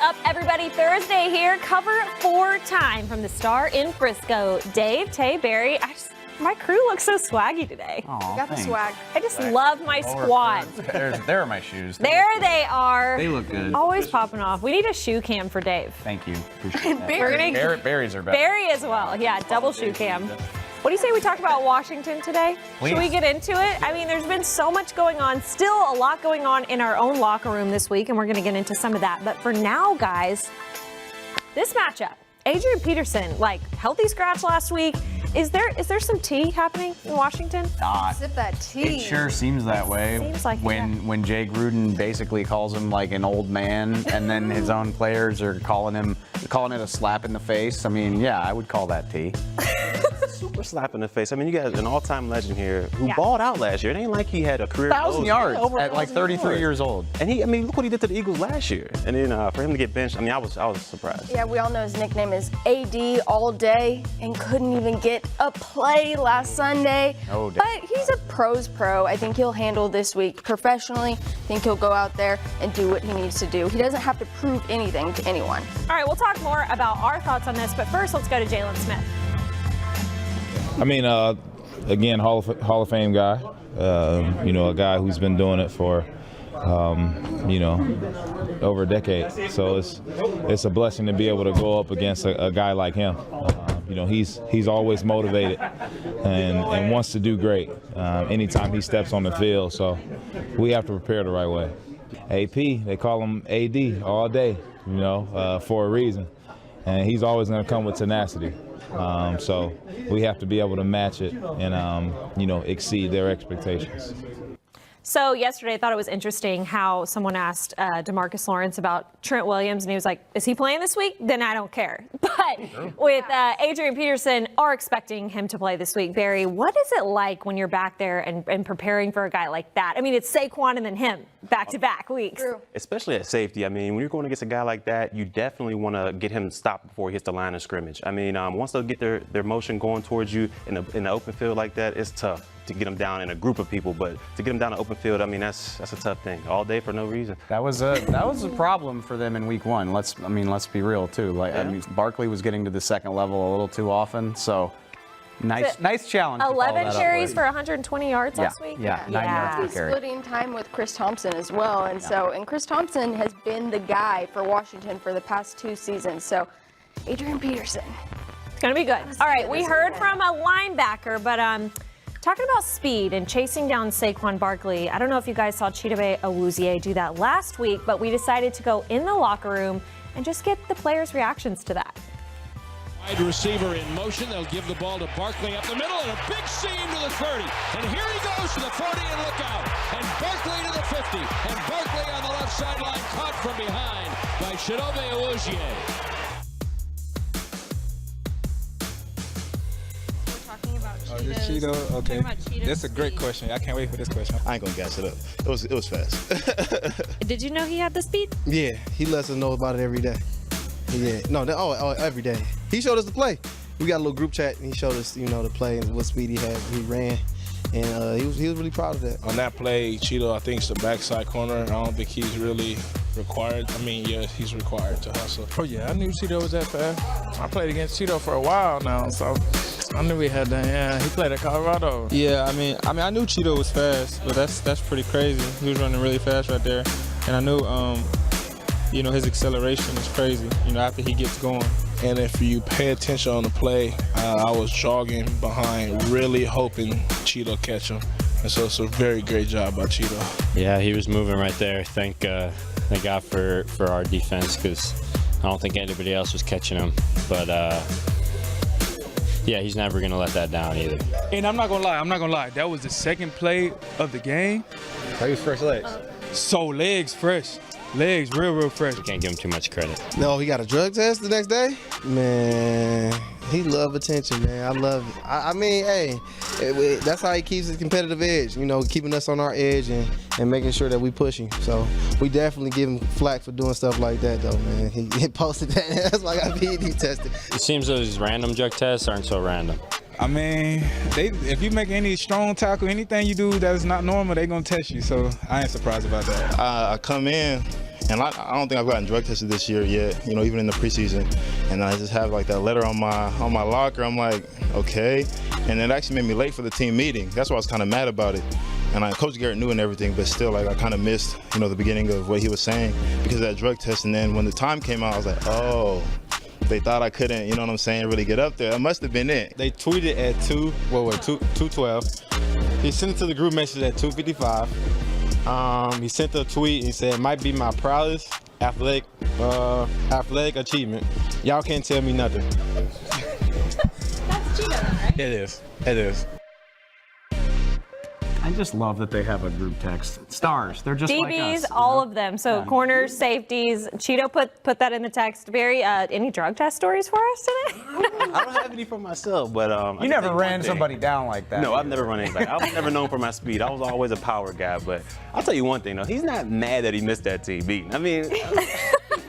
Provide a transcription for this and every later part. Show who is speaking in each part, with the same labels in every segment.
Speaker 1: up, everybody? Thursday here. Cover 4 time from the Star in Frisco. Dave, Tay, Barry. My crew looks so swaggy today.
Speaker 2: Aw,
Speaker 3: got the
Speaker 2: thanks.
Speaker 3: swag.
Speaker 1: I just love my squad.
Speaker 2: There are my shoes.
Speaker 1: There they are.
Speaker 2: They look good.
Speaker 1: Always popping off. We need a shoe cam for Dave.
Speaker 2: Thank you. Appreciate that.
Speaker 1: We're gonna
Speaker 2: Berries are better.
Speaker 1: Barry as well. Yeah, double shoe cam. What do you say we talk about Washington today?
Speaker 2: Please.
Speaker 1: Should we get into it? I mean, there's been so much going on, still a lot going on in our own locker room this week, and we're going to get into some of that. But for now, guys, this matchup, Adrian Peterson, healthy scratch last week. Is there some tea happening in Washington?
Speaker 3: Sip that tea.
Speaker 2: It sure seems that way.
Speaker 1: Seems like
Speaker 2: when Jay Gruden basically calls him like an old man, and then his own players are calling it a slap in the face. I mean, yeah, I would call that tea.
Speaker 4: Super slap in the face. I mean, you got an all-time legend here who balled out last year. It ain't like he had a career
Speaker 2: 1,000 yards
Speaker 4: over
Speaker 2: at like 33 years old.
Speaker 4: And look what he did to the Eagles last year. And then for him to get benched, I mean, I was surprised.
Speaker 3: Yeah, we all know his nickname is AD all day and couldn't even get a play last Sunday.
Speaker 2: Oh,
Speaker 3: but he's a pro's pro. I think he'll handle this week professionally. I think he'll go out there and do what he needs to do. He doesn't have to prove anything to anyone.
Speaker 1: All right, we'll talk more about our thoughts on this, but first let's go to Jalen Smith.
Speaker 5: I mean, again, Hall of Fame guy. A guy who's been doing it for, over a decade. So it's a blessing to be able to go up against a guy like him. He's always motivated and wants to do great anytime he steps on the field. So we have to prepare the right way. AP, they call him AD all day, for a reason. And he's always going to come with tenacity. So we have to be able to match it and, exceed their expectations.
Speaker 1: So yesterday I thought it was interesting how someone asked DeMarcus Lawrence about Trent Williams, and he was like, is he playing this week? Then I don't care. But with Adrian Peterson, are expecting him to play this week. Barry, what is it like when you're back there and preparing for a guy like that? I mean, it's Saquon and then him back-to-back weeks.
Speaker 3: True.
Speaker 4: Especially at safety. I mean, when you're going against a guy like that, you definitely want to get him stopped before he hits the line of scrimmage. I mean, once they get their motion going towards you in the open field like that, it's tough to get them down in a group of people, but to get them down in the open field, I mean, that's a tough thing. All day for no reason.
Speaker 2: That was a problem for them in week 1. Let's be real too. I mean, Barkley was getting to the second level a little too often, so nice challenge.
Speaker 1: 11 carries for 120 yards last week.
Speaker 2: Yeah, 9 yards per
Speaker 3: He's
Speaker 2: carry.
Speaker 3: splitting time with Chris Thompson as well, and Chris Thompson has been the guy for Washington for the past 2 seasons. So, Adrian Peterson.
Speaker 1: It's going to be good. All right, we heard from a linebacker, but talking about speed and chasing down Saquon Barkley, I don't know if you guys saw Chidobe Awuzie do that last week, but we decided to go in the locker room and just get the players' reactions to that.
Speaker 6: Wide receiver in motion. They'll give the ball to Barkley up the middle and a big seam to the 30. And here he goes to the 40 and look out. And Barkley to the 50. And Barkley on the left sideline caught from behind by Chidobe Awuzie.
Speaker 7: Cheeto, okay. That's a great question. I can't wait for this question.
Speaker 8: I ain't gonna gas it up. It was fast.
Speaker 1: Did you know he had the speed?
Speaker 8: Yeah, he lets us know about it every day. Yeah, every day. He showed us the play. We got a little group chat, and he showed us, the play and what speed he had. He ran, and he was really proud of that.
Speaker 7: On that play, Cheeto, I think it's the backside corner. I don't think he's really required. I mean, yeah, he's required to hustle. Oh yeah, I knew Cheeto was that fast. I played against Cheeto for a while now, so I knew he had that. Yeah, he played at Colorado.
Speaker 9: Yeah, I mean, I knew Cheeto was fast, but that's pretty crazy. He was running really fast right there, and I knew, his acceleration is crazy. After he gets going.
Speaker 7: And if you pay attention on the play, I was jogging behind, really hoping Cheeto catch him. And so it's a very great job by Cheeto.
Speaker 10: Yeah, he was moving right there. Thank God for our defense, because I don't think anybody else was catching him. But yeah, he's never gonna let that down either.
Speaker 9: And I'm not gonna lie. That was the second play of the game.
Speaker 2: How his first legs?
Speaker 9: So legs fresh. Legs real fresh.
Speaker 10: You can't give him too much credit.
Speaker 8: No, he got a drug test the next day? Man, he love attention, man. I love it. I mean, hey, that's how he keeps his competitive edge, keeping us on our edge and making sure that we push him. So we definitely give him flack for doing stuff like that, though, man. He posted that. That's why I got PED tested.
Speaker 10: It seems those random drug tests aren't so random.
Speaker 9: I mean, if you make any strong tackle, anything you do that is not normal, they're going to test you. So I ain't surprised about that.
Speaker 8: I come in,
Speaker 11: And I don't think I've gotten drug tested this year yet, you know, even in the preseason. And I just have like that letter on my locker. I'm like, okay. And it actually made me late for the team meeting. That's why I was kind of mad about it. And Coach Garrett knew and everything, but still, like, I kind of missed, you know, the beginning of what he was saying because of that drug test. And then when the time came out, I was like, oh, they thought I couldn't, you know what I'm saying, really get up there. That must have been it.
Speaker 9: They tweeted at 2:12. He sent it to the group message at 2:55. He sent a tweet and said, "Might be my proudest athletic achievement. Y'all can't tell me nothing."
Speaker 1: That's Cheeto, right?
Speaker 9: It is. It is.
Speaker 2: I just love that they have a group text. Stars, they're just like
Speaker 1: DBs,
Speaker 2: us.
Speaker 1: all of them. So corners, safeties. Cheeto put that in the text. Barry, any drug test stories for us today?
Speaker 4: I don't have any for myself, but
Speaker 2: You never ran somebody down like that.
Speaker 4: No, I've never run anybody. I was never known for my speed. I was always a power guy, but I'll tell you one thing though, he's not mad that he missed that team meeting. I mean,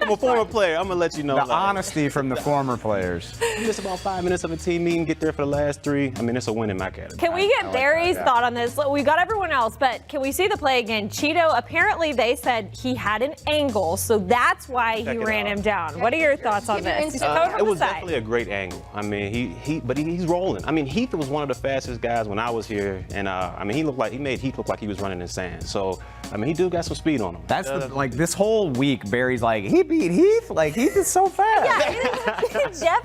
Speaker 4: I'm a former player. I'm gonna let you know.
Speaker 2: The honesty from the former players.
Speaker 4: You miss about 5 minutes of a team meeting, get there for the last 3. I mean, it's a win in my category.
Speaker 1: Can we get Barry's thought on this? We got everyone else, but can we see the play again? Cheeto, apparently they said he had an angle, so that's why he ran him down. What are your thoughts on this?
Speaker 4: It was definitely a great angle. I mean, but he's rolling. I mean, Heath was one of the fastest guys when I was here, and I mean, he made Heath look like he was running in sand. So, I mean, he do got some speed on him.
Speaker 2: That's like this whole week, Barry's like, he beat Heath. Like, Heath is so fast.
Speaker 1: Yeah,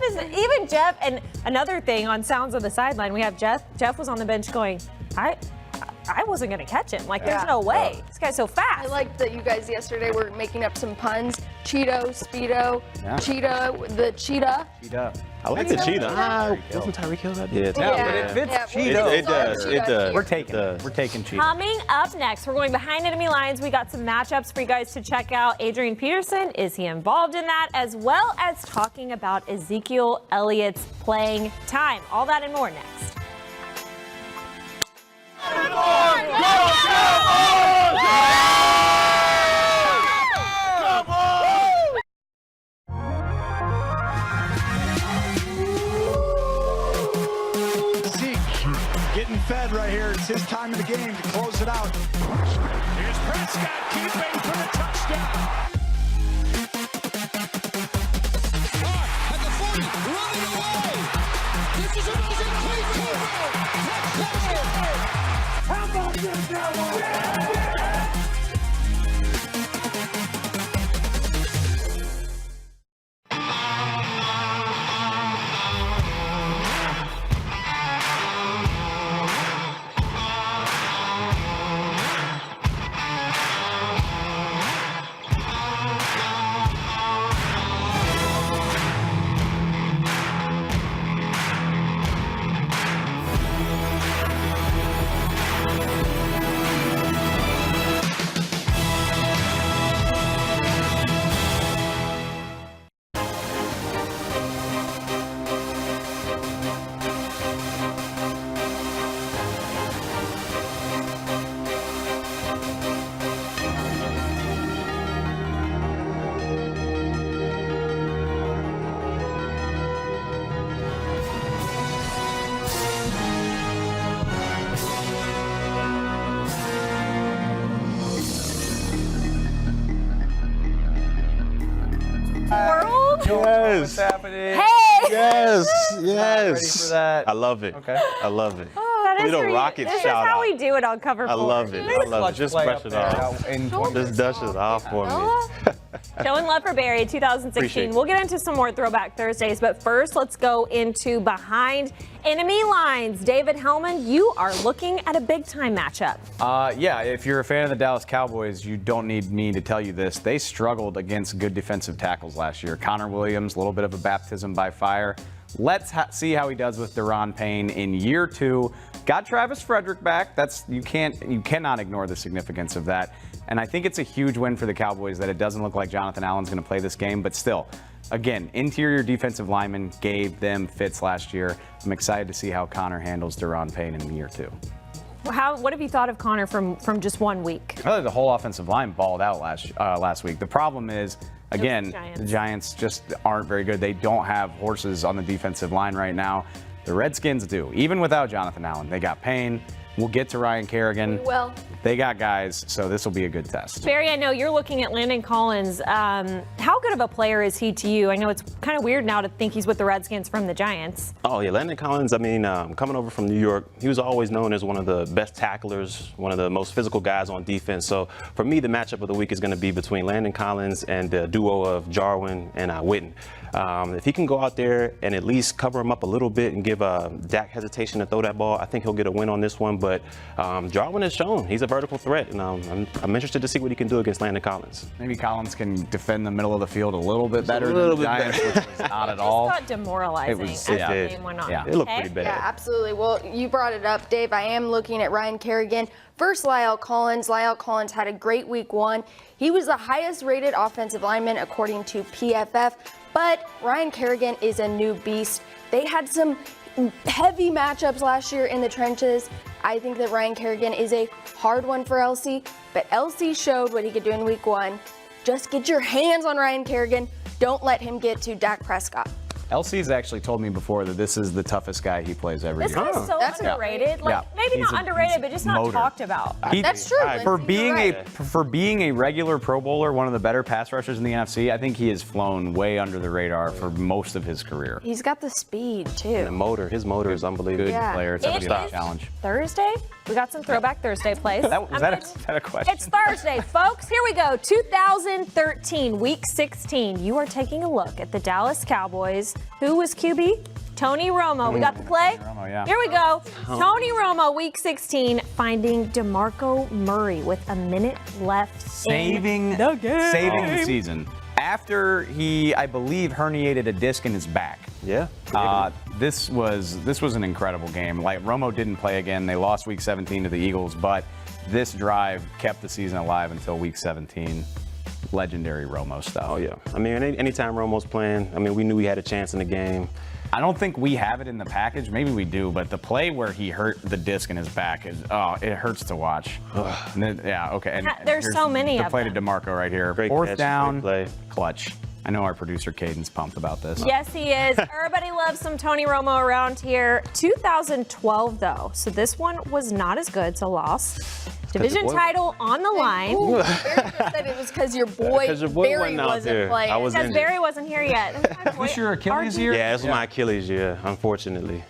Speaker 1: Jeff, and another thing on Sounds of the Sideline, we have Jeff. Jeff was on the bench going, I wasn't going to catch him. Like, there's no way. This guy's so fast.
Speaker 3: I liked that you guys yesterday were making up some puns. Cheeto, Speedo, Cheetah, the cheetah.
Speaker 4: I like the cheetah. Wasn't Tyreek Hill that? Yeah,
Speaker 2: but it fits Cheeto.
Speaker 4: It does. It does.
Speaker 2: We're taking Cheeto.
Speaker 1: Coming up next, we're going behind enemy lines. We got some matchups for you guys to check out. Adrian Peterson, is he involved in that? As well as talking about Ezekiel Elliott's playing time. All that and more next.
Speaker 12: Getting fed right here. It's his time in the game to close it out. Here's Prescott keeping for the touchdown.
Speaker 6: At the 40, running away. This is an incomplete touchdown. How about this now?
Speaker 2: Yes. What's happening?
Speaker 1: Hey!
Speaker 4: Yes.
Speaker 2: Ready for that.
Speaker 4: I love it.
Speaker 2: Okay.
Speaker 4: I love it.
Speaker 1: That is
Speaker 4: Little
Speaker 1: where
Speaker 4: rocket
Speaker 1: this
Speaker 4: shout
Speaker 1: is how
Speaker 4: out.
Speaker 1: we do it on Cover
Speaker 4: I
Speaker 1: 4.
Speaker 4: love it. I love it. Just brush it off. Just dust it off for me.
Speaker 1: Showing love for Barry 2016.
Speaker 4: Appreciate it.
Speaker 1: We'll get into some more Throwback Thursdays, but first let's go into behind enemy lines. David Helman, you are looking at a big time matchup.
Speaker 2: Yeah, if you're a fan of the Dallas Cowboys, you don't need me to tell you this. They struggled against good defensive tackles last year. Connor Williams, a little bit of a baptism by fire. Let's see how he does with Daron Payne in year 2. Got Travis Frederick back. You cannot ignore the significance of that. And I think it's a huge win for the Cowboys that it doesn't look like Jonathan Allen's going to play this game, but still, again, interior defensive lineman gave them fits last year. I'm excited to see how Connor handles Daron Payne in year 2.
Speaker 1: What have you thought of Connor from just 1 week?
Speaker 2: I thought the whole offensive line balled out last week. The problem is, again, the Giants just aren't very good. They don't have horses on the defensive line right now. The Redskins do. Even without Jonathan Allen, they got Payne, We'll get to Ryan Kerrigan.
Speaker 3: Well,
Speaker 2: They got guys, so this will be a good test.
Speaker 1: Barry, I know you're looking at Landon Collins. How good of a player is he to you? I know it's kind of weird now to think he's with the Redskins from the Giants.
Speaker 4: Oh, yeah, Landon Collins, I mean, coming over from New York, he was always known as one of the best tacklers, one of the most physical guys on defense. So for me, the matchup of the week is going to be between Landon Collins and the duo of Jarwin and Witten. If he can go out there and at least cover him up a little bit and give Dak hesitation to throw that ball, I think he'll get a win on this one. But Jarwin has shown he's a vertical threat, and I'm interested to see what he can do against Landon Collins.
Speaker 2: Maybe Collins can defend the middle of the field a little bit better
Speaker 4: little
Speaker 2: than the
Speaker 4: bit
Speaker 2: Giants, which was not at all.
Speaker 1: It just got demoralizing
Speaker 2: It was-
Speaker 1: as
Speaker 2: yeah.
Speaker 1: the game went on.
Speaker 2: Yeah.
Speaker 4: It looked
Speaker 1: Okay?
Speaker 4: pretty bad.
Speaker 3: yeah, absolutely. Well, you brought it up, Dave. I am looking at Ryan Kerrigan. First, Lyle Collins. Lyle Collins had a great week 1. He was the highest rated offensive lineman according to PFF. But Ryan Kerrigan is a new beast. They had some heavy matchups last year in the trenches. I think that Ryan Kerrigan is a hard one for LC, but LC showed what he could do in week 1. Just get your hands on Ryan Kerrigan. Don't let him get to Dak Prescott.
Speaker 2: LC's actually told me before that this is the toughest guy he plays every
Speaker 1: This
Speaker 2: year.
Speaker 1: guy's so
Speaker 3: That's
Speaker 1: underrated. Like,
Speaker 2: Yeah.
Speaker 1: maybe
Speaker 2: He's
Speaker 1: not
Speaker 2: a-
Speaker 1: underrated, but just not
Speaker 2: motor.
Speaker 1: talked about.
Speaker 3: That's true,
Speaker 2: For
Speaker 3: Lindsay,
Speaker 2: being
Speaker 3: you're right.
Speaker 2: for being a regular Pro Bowler, one of the better pass rushers in the NFC, I think he has flown way under the radar for most of his career.
Speaker 3: He's got the speed,
Speaker 4: The
Speaker 3: too.
Speaker 4: motor, his motor is unbelievable.
Speaker 2: Good
Speaker 3: Yeah.
Speaker 2: player. It's
Speaker 1: It
Speaker 2: gonna be a
Speaker 1: is
Speaker 2: challenge.
Speaker 1: Thursday? We got some Throwback Thursday plays.
Speaker 2: Is
Speaker 1: I'm
Speaker 2: that
Speaker 1: gonna-
Speaker 2: a question?
Speaker 1: It's Thursday, folks. Here we go. 2013, Week 16. You are taking a look at the Dallas Cowboys. Who was QB? Tony Romo. We got the play?
Speaker 2: Romo, yeah.
Speaker 1: Here we go. Tony Romo, Week 16, finding DeMarco Murray with a minute left
Speaker 2: saving
Speaker 1: in the game.
Speaker 2: saving the season. After he, I believe, herniated a disc in his back.
Speaker 4: Yeah.
Speaker 2: This was an incredible game. Like, Romo didn't play again. They lost Week 17 to the Eagles, but this drive kept the season alive until Week 17. Legendary Romo stuff.
Speaker 4: Oh, yeah. I mean, anytime Romo's playing, I mean, we knew we had a chance in the game.
Speaker 2: I don't think we have it in the package. Maybe we do, but the play where he hurt the disc in his back is, it hurts to watch. And then, yeah, okay. And
Speaker 1: There's
Speaker 2: here's
Speaker 1: so many
Speaker 2: the
Speaker 1: of
Speaker 2: play
Speaker 1: them.
Speaker 2: to DeMarco right here.
Speaker 4: Great
Speaker 2: Fourth
Speaker 4: catch,
Speaker 2: down,
Speaker 4: great play.
Speaker 2: clutch. I know our producer Caden's pumped about this.
Speaker 1: Yes, he is. Everybody loves some Tony Romo around here. 2012, though. So this one was not as good, so loss. Division title on the line.
Speaker 3: Ooh, Barry just said it was because your boy,
Speaker 4: 'Cause your boy
Speaker 3: Barry
Speaker 4: wasn't out
Speaker 3: wasn't
Speaker 4: there.
Speaker 3: playing.
Speaker 4: I was
Speaker 1: Because
Speaker 4: injured.
Speaker 1: Barry wasn't here yet.
Speaker 2: Is this your Achilles year?
Speaker 4: Yeah, it's my Achilles year, unfortunately.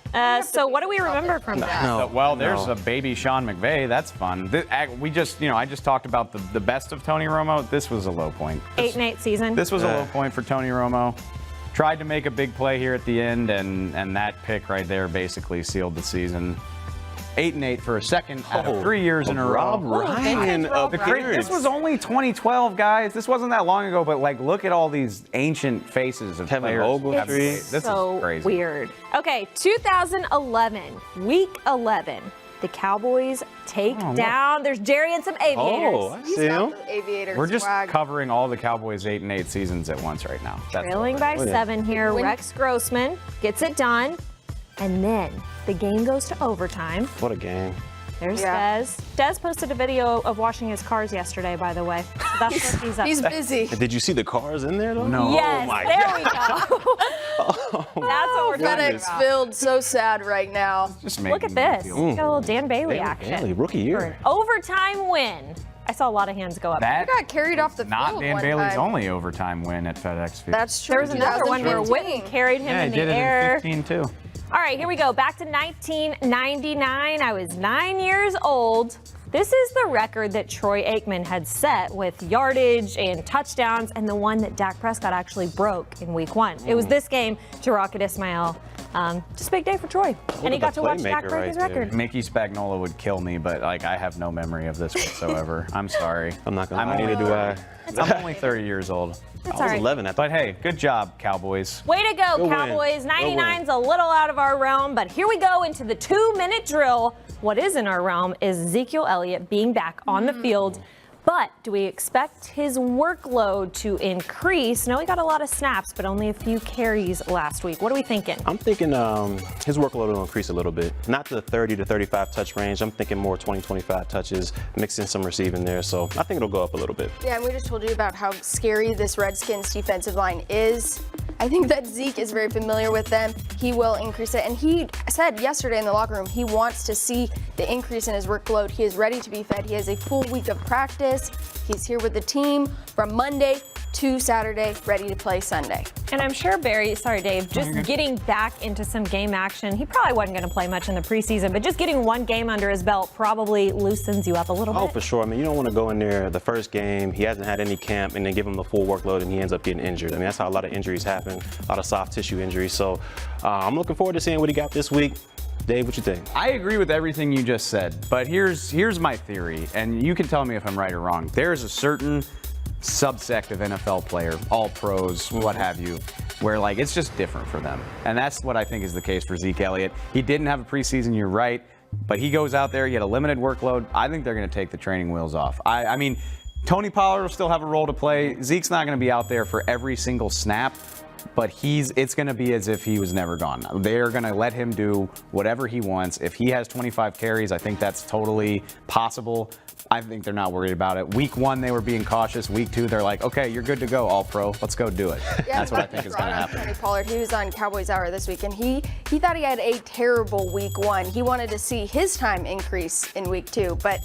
Speaker 1: So what do we remember from that?
Speaker 4: No.
Speaker 2: Well, there's a baby Sean McVay. That's fun. We just, I just talked about the best of Tony Romo. This was a low point.
Speaker 1: 8-8 season.
Speaker 2: This was a low point for Tony Romo. Tried to make a big play here at the end, and that pick right there basically sealed the season. 8-8 for a second out of 3 years in a
Speaker 4: Rob
Speaker 2: row.
Speaker 4: Ryan appearance.
Speaker 2: This was only 2012, guys. This wasn't that long ago, but like, look at all these ancient faces of
Speaker 4: Kevin
Speaker 2: players.
Speaker 4: Ogletree.
Speaker 2: This
Speaker 1: so
Speaker 2: is crazy.
Speaker 1: weird. Okay, 2011, Week 11. The Cowboys take down. There's Jerry and some aviators.
Speaker 4: Oh, I
Speaker 3: He's
Speaker 4: see
Speaker 3: got
Speaker 4: him.
Speaker 3: the aviator
Speaker 2: We're just
Speaker 3: swag.
Speaker 2: covering all the Cowboys 8-8 seasons at once right now. That's
Speaker 1: Trailing by 7 here.
Speaker 3: When-
Speaker 1: Rex Grossman gets it done. And then the game goes to overtime.
Speaker 4: What a game.
Speaker 1: There's
Speaker 3: Yeah.
Speaker 1: Dez. Dez posted a video of washing his cars yesterday, by the way. So that's what he's up
Speaker 3: He's
Speaker 1: to.
Speaker 3: busy.
Speaker 4: Did you see the cars in there, though?
Speaker 2: No.
Speaker 1: Yes,
Speaker 4: Oh, my
Speaker 1: there we go. That's what we're talking
Speaker 3: FedEx
Speaker 1: about.
Speaker 3: filled, so sad right now.
Speaker 2: Just
Speaker 1: Look at
Speaker 2: making me
Speaker 1: this.
Speaker 2: feel-
Speaker 1: Got a little Dan Bailey
Speaker 4: Bailey,
Speaker 1: action.
Speaker 4: rookie
Speaker 1: For an
Speaker 4: year.
Speaker 1: overtime win. I saw a lot of hands go up.
Speaker 2: That
Speaker 3: He got carried off the
Speaker 2: not
Speaker 3: field
Speaker 2: Dan
Speaker 3: one
Speaker 2: Bailey's
Speaker 3: time.
Speaker 2: only overtime win at FedEx Field.
Speaker 3: That's true.
Speaker 1: There was another one where
Speaker 3: 2015.
Speaker 1: Witten carried him
Speaker 2: yeah,
Speaker 1: in
Speaker 2: he
Speaker 1: the
Speaker 2: did
Speaker 1: air.
Speaker 2: it in 15 too.
Speaker 1: All right, here we go. Back to 1999. I was 9 years old. This is the record that Troy Aikman had set with yardage and touchdowns, and the one that Dak Prescott actually broke in Week 1. It was this game to Rocket Ismail. Just a big day for Troy. And he got to watch Dak
Speaker 4: playmaker
Speaker 1: break his
Speaker 4: right there.
Speaker 1: record.
Speaker 2: Mickey Spagnola would kill me, but like, I have no memory of this whatsoever. I'm sorry.
Speaker 4: I'm not going to
Speaker 2: I'm
Speaker 4: lie, neither do I.
Speaker 2: I'm only 30 years old.
Speaker 1: That's
Speaker 4: I
Speaker 1: all
Speaker 4: was
Speaker 1: right.
Speaker 4: 11 at the
Speaker 2: But hey, good job, Cowboys.
Speaker 1: Way to go,
Speaker 4: Good win.
Speaker 1: Cowboys.
Speaker 4: Good win.
Speaker 1: 99's a little out of our realm, but here we go into the 2-minute drill. What is in our realm is Ezekiel Elliott being back on the field. But do we expect his workload to increase? No, he got a lot of snaps, but only a few carries last week. What are we thinking?
Speaker 4: I'm thinking his workload will increase a little bit. Not the 30 to 35 touch range. I'm thinking more 20, 25 touches, mixing some receiving there. So I think it'll go up a little bit.
Speaker 3: Yeah, and we just told you about how scary this Redskins defensive line is. I think that Zeke is very familiar with them. He will increase it. And he said yesterday in the locker room he wants to see the increase in his workload. He is ready to be fed. He has a full week of practice. He's here with the team from Monday to Saturday, ready to play Sunday.
Speaker 1: And I'm sure Dave, just getting back into some game action, he probably wasn't going to play much in the preseason, but just getting one game under his belt probably loosens you up a little bit.
Speaker 4: Oh, for sure. I mean, you don't want to go in there the first game, he hasn't had any camp, and then give him the full workload and he ends up getting injured. I mean, that's how a lot of injuries happen, a lot of soft tissue injuries. So I'm looking forward to seeing what he got this week. Dave, what you think?
Speaker 2: I agree with everything you just said, but here's my theory, and you can tell me if I'm right or wrong. There's a certain subsect of NFL player, all pros, what have you, where like it's just different for them. And that's what I think is the case for Zeke Elliott. He didn't have a preseason, you're right, but he goes out there, he had a limited workload. I think they're going to take the training wheels off. I mean, Tony Pollard will still have a role to play. Zeke's not going to be out there for every single snap, but it's going to be as if he was never gone. They're going to let him do whatever he wants. If he has 25 carries, I think that's totally possible. I think they're not worried about it. Week 1, they were being cautious. Week 2, they're like, okay, you're good to go, all pro. Let's go do it.
Speaker 3: Yeah,
Speaker 2: that's what I think is going to happen.
Speaker 3: Tony Pollard, he was on Cowboys Hour this week, and he thought he had a terrible week 1. He wanted to see his time increase in week 2, but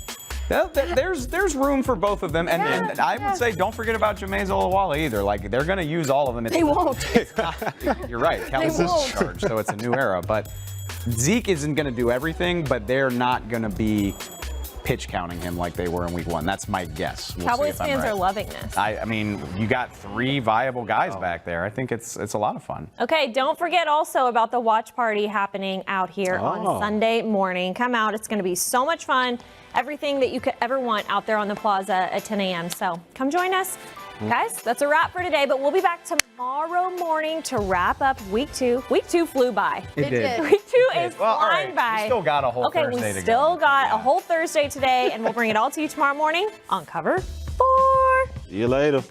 Speaker 2: there's room for both of them, and I would say don't forget about Jameis Olawale either. Like they're going to use all of them.
Speaker 3: They won't.
Speaker 2: You're right. Kelly's in charge, so it's a new era. But Zeke isn't going to do everything, but they're not going to be pitch counting him like they were in week 1. That's my guess. We'll
Speaker 1: Cowboys
Speaker 2: see if I'm
Speaker 1: fans
Speaker 2: right.
Speaker 1: are loving this.
Speaker 2: I mean, you got 3 viable guys back there. I think it's a lot of fun.
Speaker 1: Okay, don't forget also about the watch party happening out here on Sunday morning. Come out. It's going to be so much fun. Everything that you could ever want out there on the plaza at 10 a.m. So come join us. Guys, that's a wrap for today, but we'll be back tomorrow morning to wrap up week 2. Week 2 flew by.
Speaker 2: It did.
Speaker 1: Week 2 is flying by.
Speaker 2: We still got a whole Thursday to go.
Speaker 1: Okay, we still got a whole Thursday today, and we'll bring it all to you tomorrow morning on Cover 4.
Speaker 4: See you later.